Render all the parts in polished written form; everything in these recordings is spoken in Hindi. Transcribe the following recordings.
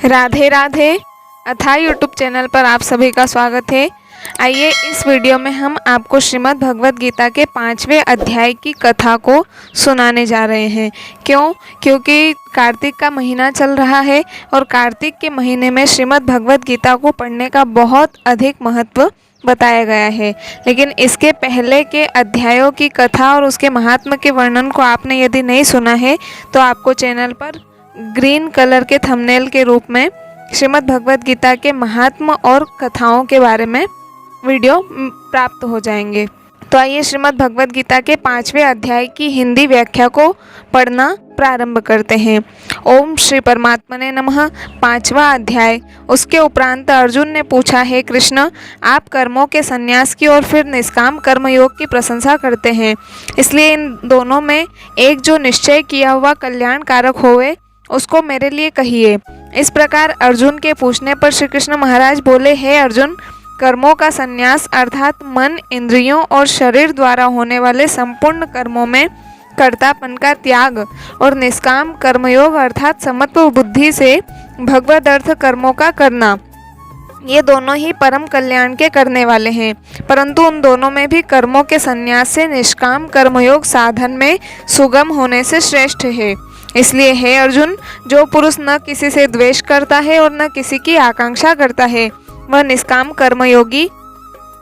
राधे राधे अथा यूट्यूब चैनल पर आप सभी का स्वागत है। आइए इस वीडियो में हम आपको श्रीमद् भगवद गीता के 5वें अध्याय की कथा को सुनाने जा रहे हैं। क्योंकि कार्तिक का महीना चल रहा है और कार्तिक के महीने में श्रीमद् भगवद गीता को पढ़ने का बहुत अधिक महत्व बताया गया है। लेकिन इसके पहले के अध्यायों की कथा और उसके महात्म्य के वर्णन को आपने यदि नहीं सुना है तो आपको चैनल पर ग्रीन कलर के थंबनेल के रूप में श्रीमद् भगवद गीता के महात्म्य और कथाओं के बारे में वीडियो प्राप्त हो जाएंगे। तो आइए श्रीमद् भगवद गीता के 5वें अध्याय की हिंदी व्याख्या को पढ़ना प्रारंभ करते हैं। ओम श्री परमात्मने नमः। 5वां अध्याय। उसके उपरांत अर्जुन ने पूछा, हे कृष्ण, आप कर्मों के संन्यास की और फिर निष्काम कर्मयोग की प्रशंसा करते हैं, इसलिए इन दोनों में एक जो निश्चय किया हुआ कल्याणकारक होवे उसको मेरे लिए कहिए। इस प्रकार अर्जुन के पूछने पर श्री कृष्ण महाराज बोले, हे अर्जुन, कर्मों का संन्यास अर्थात मन, इंद्रियों और शरीर द्वारा होने वाले संपूर्ण कर्मों में कर्तापन का त्याग और निष्काम कर्मयोग अर्थात समत्व बुद्धि से भगवद अर्थ कर्मों का करना, ये दोनों ही परम कल्याण के करने वाले हैं। परंतु उन दोनों में भी कर्मों के संन्यास से निष्काम कर्मयोग साधन में सुगम होने से श्रेष्ठ है। इसलिए हे अर्जुन, जो पुरुष न किसी से द्वेष करता है और न किसी की आकांक्षा करता है, वह निष्काम कर्मयोगी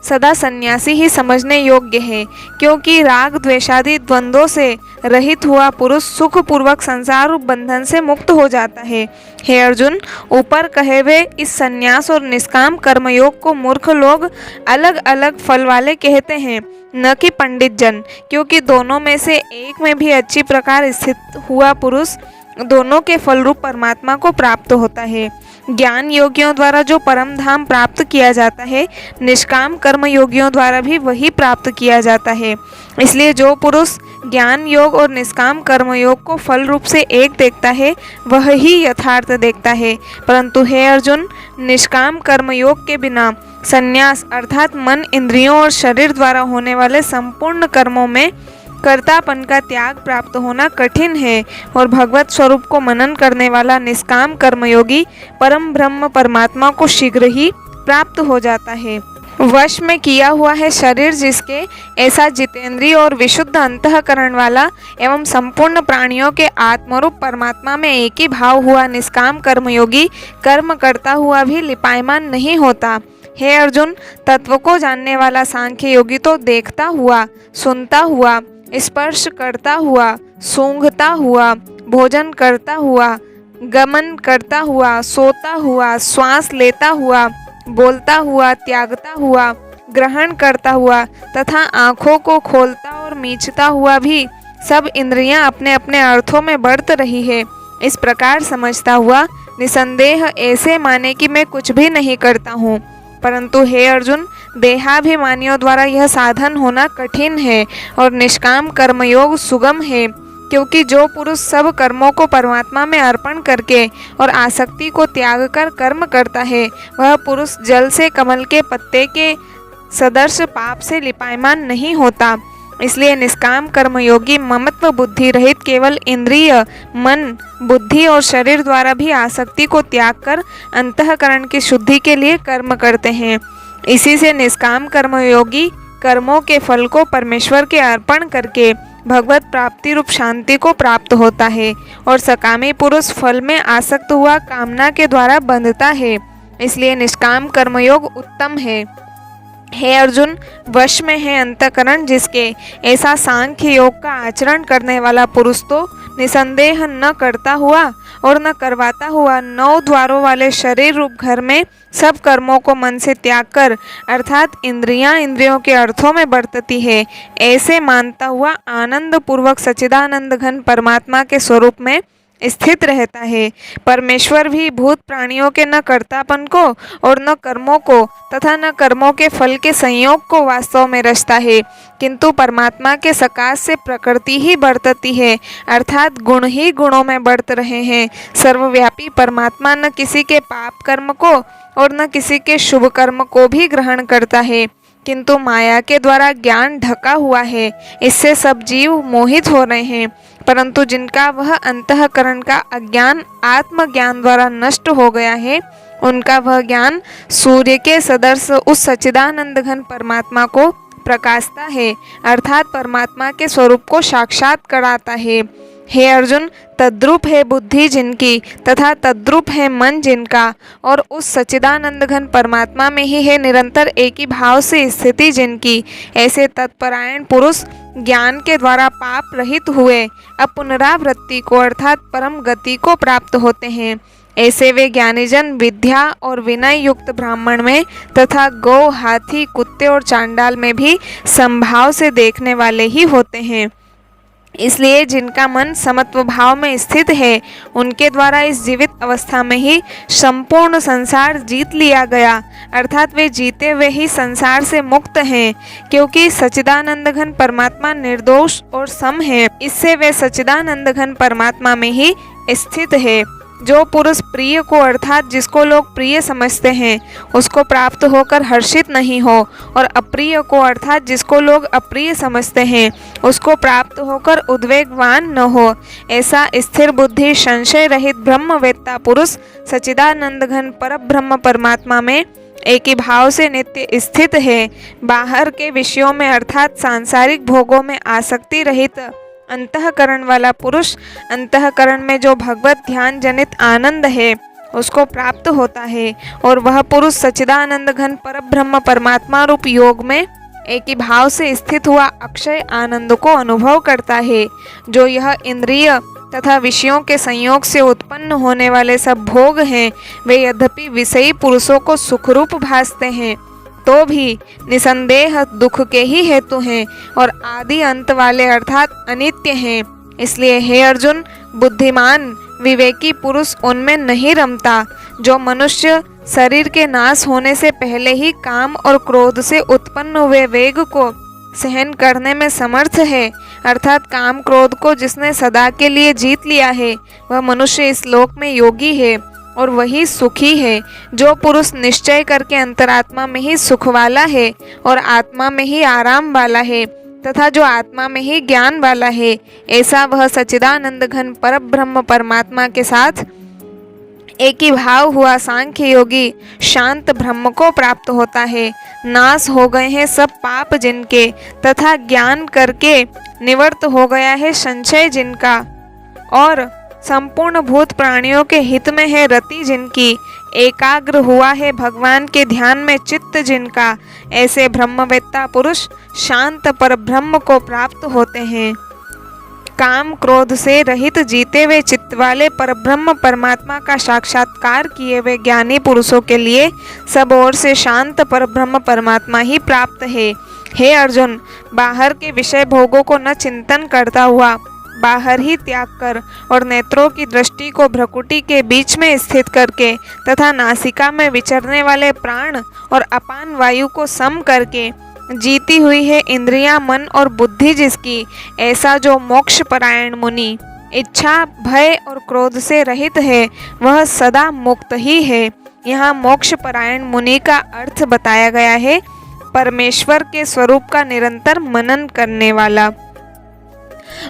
सदा सन्यासी ही समझने योग्य है। क्योंकि राग द्वेषादि द्वंद्वों से रहित हुआ पुरुष सुख पूर्वक संसार रूप बंधन से मुक्त हो जाता है। हे अर्जुन, ऊपर कहे हुए इस सन्यास और निष्काम कर्मयोग को मूर्ख लोग अलग अलग फल वाले कहते हैं, न कि पंडित जन। क्योंकि दोनों में से एक में भी अच्छी प्रकार स्थित हुआ पुरुष दोनों के फल रूप परमात्मा को प्राप्त होता है। ज्ञान योगियों द्वारा जो परम धाम प्राप्त किया जाता है, निष्काम कर्म योगियों द्वारा भी वही प्राप्त किया जाता है। इसलिए जो पुरुष ज्ञान योग और निष्काम कर्म योग को फल रूप से एक देखता है, वह ही यथार्थ देखता है। परंतु हे अर्जुन, निष्काम कर्म योग के बिना संन्यास अर्थात मन, इंद्रियों और शरीर द्वारा होने वाले संपूर्ण कर्मों में कर्तापन का त्याग प्राप्त होना कठिन है और भगवत स्वरूप को मनन करने वाला निष्काम कर्मयोगी परम ब्रह्म परमात्मा को शीघ्र ही प्राप्त हो जाता है। वश में किया हुआ है शरीर जिसके, ऐसा जितेंद्रिय और विशुद्ध अंतःकरण वाला एवं संपूर्ण प्राणियों के आत्मरूप परमात्मा में एक ही भाव हुआ निष्काम कर्मयोगी कर्म करता हुआ भी लिपायमान नहीं होता। हे अर्जुन, तत्व को जानने वाला सांख्य योगी तो देखता हुआ, सुनता हुआ, स्पर्श करता हुआ, सूंघता हुआ, भोजन करता हुआ, गमन करता हुआ, सोता हुआ, श्वास लेता हुआ, बोलता हुआ, त्यागता हुआ, ग्रहण करता हुआ तथा आँखों को खोलता और मीचता हुआ भी सब इंद्रियां अपने अपने अर्थों में बढ़त रही है, इस प्रकार समझता हुआ निसंदेह ऐसे माने कि मैं कुछ भी नहीं करता हूँ। परंतु हे अर्जुन, देहाभिमानियों द्वारा यह साधन होना कठिन है और निष्काम कर्मयोग सुगम है। क्योंकि जो पुरुष सब कर्मों को परमात्मा में अर्पण करके और आसक्ति को त्याग कर कर्म करता है, वह पुरुष जल से कमल के पत्ते के सदृश पाप से लिपायमान नहीं होता। इसलिए निष्काम कर्मयोगी ममत्व बुद्धि रहित केवल इंद्रिय, मन, बुद्धि और शरीर द्वारा भी आसक्ति को त्याग कर अंतःकरण की शुद्धि के लिए कर्म करते हैं। इसी से निष्काम कर्मयोगी कर्मों के फल को परमेश्वर के अर्पण करके भगवत प्राप्ति रूप शांति को प्राप्त होता है और सकामी पुरुष फल में आसक्त हुआ कामना के द्वारा बंधता है। इसलिए निष्काम कर्मयोग उत्तम है। हे अर्जुन, वश में है अंतःकरण जिसके, ऐसा सांख्य योग का आचरण करने वाला पुरुष तो निसंदेह न करता हुआ और न करवाता हुआ 9 द्वारों वाले शरीर रूप घर में सब कर्मों को मन से त्याग कर अर्थात इंद्रियों के अर्थों में बरतती है, ऐसे मानता हुआ आनंद पूर्वक सच्चिदानंद घन परमात्मा के स्वरूप में स्थित रहता है। परमेश्वर भी भूत प्राणियों के न कर्तापन को और न कर्मों को तथा न कर्मों के फल के संयोग को वास्तव में रचता है, किंतु परमात्मा के सकाश से प्रकृति ही बरतती है अर्थात गुण ही गुणों में बढ़त रहे हैं। सर्वव्यापी परमात्मा न किसी के पाप कर्म को और न किसी के शुभ कर्म को भी ग्रहण करता है, किंतु माया के द्वारा ज्ञान ढका हुआ है, इससे सब जीव मोहित हो रहे हैं। परंतु जिनका वह अंतःकरण का अज्ञान आत्मज्ञान द्वारा नष्ट हो गया है, उनका वह ज्ञान सूर्य के सदृश उस सच्चिदानंद घन परमात्मा को प्रकाशता है, अर्थात परमात्मा के स्वरूप को साक्षात कराता है। हे अर्जुन, तद्रूप है बुद्धि जिनकी तथा तद्रूप है मन जिनका, और उस सच्चिदानंद घन परमात्मा में ही है निरंतर एक ही भाव से स्थिति जिनकी, ऐसे तत्परायण पुरुष ज्ञान के द्वारा पाप रहित हुए अपुनरावृत्ति को अर्थात परम गति को प्राप्त होते हैं। ऐसे वे ज्ञानीजन विद्या और विनय युक्त ब्राह्मण में तथा गौ, हाथी, कुत्ते और चांडाल में भी समभाव से देखने वाले ही होते हैं। इसलिए जिनका मन समत्व भाव में स्थित है, उनके द्वारा इस जीवित अवस्था में ही संपूर्ण संसार जीत लिया गया, अर्थात वे जीते हुए ही संसार से मुक्त हैं, क्योंकि सच्चिदानंद घन परमात्मा निर्दोष और सम है। इससे वे सच्चिदानंद घन परमात्मा में ही स्थित है। जो पुरुष प्रिय को अर्थात जिसको लोग प्रिय समझते हैं उसको प्राप्त होकर हर्षित नहीं हो, और अप्रिय को अर्थात जिसको लोग अप्रिय समझते हैं उसको प्राप्त होकर उद्वेगवान न हो, ऐसा स्थिर बुद्धि संशय रहित ब्रह्मवेत्ता पुरुष सच्चिदानंद घन परब्रह्म परमात्मा में एक ही भाव से नित्य स्थित है। बाहर के विषयों में अर्थात सांसारिक भोगों में आसक्ति रहित अंतःकरण वाला पुरुष अंतःकरण में जो भगवत ध्यान जनित आनंद है उसको प्राप्त होता है, और वह पुरुष सच्चिदानंद घन परब्रह्म परमात्मा रूप योग में एक ही भाव से स्थित हुआ अक्षय आनंद को अनुभव करता है। जो यह इंद्रिय तथा विषयों के संयोग से उत्पन्न होने वाले सब भोग हैं, वे यद्यपि विषयी पुरुषों को सुखरूप भासते हैं तो भी निसंदेह दुख के ही हेतु हैं और आदि अंत वाले अर्थात अनित्य हैं। इसलिए हे अर्जुन, बुद्धिमान विवेकी पुरुष उनमें नहीं रमता। जो मनुष्य शरीर के नाश होने से पहले ही काम और क्रोध से उत्पन्न हुए वेग को सहन करने में समर्थ है, अर्थात काम क्रोध को जिसने सदा के लिए जीत लिया है, वह मनुष्य इस लोक में योगी है और वही सुखी है। जो पुरुष निश्चय करके अंतरात्मा में ही सुख वाला है और आत्मा में ही आराम वाला है तथा जो आत्मा में ही ज्ञान वाला है, ऐसा वह सच्चिदानंद घन परब्रह्म परमात्मा के साथ एक ही भाव हुआ सांख्य योगी शांत ब्रह्म को प्राप्त होता है। नाश हो गए हैं सब पाप जिनके तथा ज्ञान करके निवृत्त हो गया है संशय जिनका, और संपूर्ण भूत प्राणियों के हित में है रति जिनकी, एकाग्र हुआ है भगवान के ध्यान में चित्त जिनका, ऐसे ब्रह्मवेत्ता पुरुष शांत परब्रह्म को प्राप्त होते हैं। काम क्रोध से रहित जीते हुए चित्त वाले परब्रह्म परमात्मा का साक्षात्कार किए हुए ज्ञानी पुरुषों के लिए सब ओर से शांत परब्रह्म परमात्मा ही प्राप्त है। हे अर्जुन, बाहर के विषय भोगों को न चिंतन करता हुआ बाहर ही त्याग कर और नेत्रों की दृष्टि को भ्रकुटी के बीच में स्थित करके तथा नासिका में विचरने वाले प्राण और अपान वायु को सम करके जीती हुई है इंद्रियां, मन और बुद्धि जिसकी, ऐसा जो मोक्ष परायण मुनि इच्छा, भय और क्रोध से रहित है, वह सदा मुक्त ही है। यहाँ मोक्ष परायण मुनि का अर्थ बताया गया है परमेश्वर के स्वरूप का निरंतर मनन करने वाला।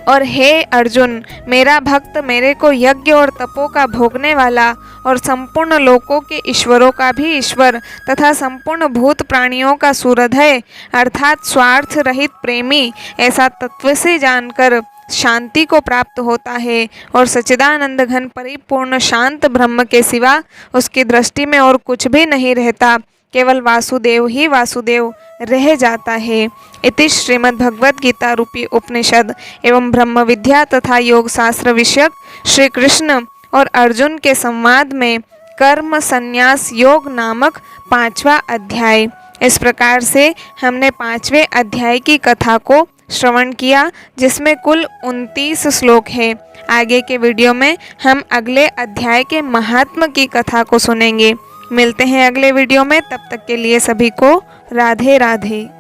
और हे अर्जुन, मेरा भक्त मेरे को यज्ञ और तपों का भोगने वाला और संपूर्ण लोकों के ईश्वरों का भी ईश्वर तथा संपूर्ण भूत प्राणियों का सूरधय अर्थात स्वार्थ रहित प्रेमी, ऐसा तत्व से जानकर शांति को प्राप्त होता है और सच्चिदानंद घन परिपूर्ण शांत ब्रह्म के सिवा उसकी दृष्टि में और कुछ भी नहीं रहता, केवल वासुदेव ही वासुदेव रह जाता है। इति श्रीमद् भगवद गीता रूपी उपनिषद एवं ब्रह्म विद्या तथा योग शास्त्र विषयक श्री कृष्ण और अर्जुन के संवाद में कर्म संन्यास योग नामक 5वां अध्याय। इस प्रकार से हमने 5वें अध्याय की कथा को श्रवण किया, जिसमें कुल 29 श्लोक हैं। आगे के वीडियो में हम अगले अध्याय के महात्म की कथा को सुनेंगे। मिलते हैं अगले वीडियो में, तब तक के लिए सभी को राधे राधे।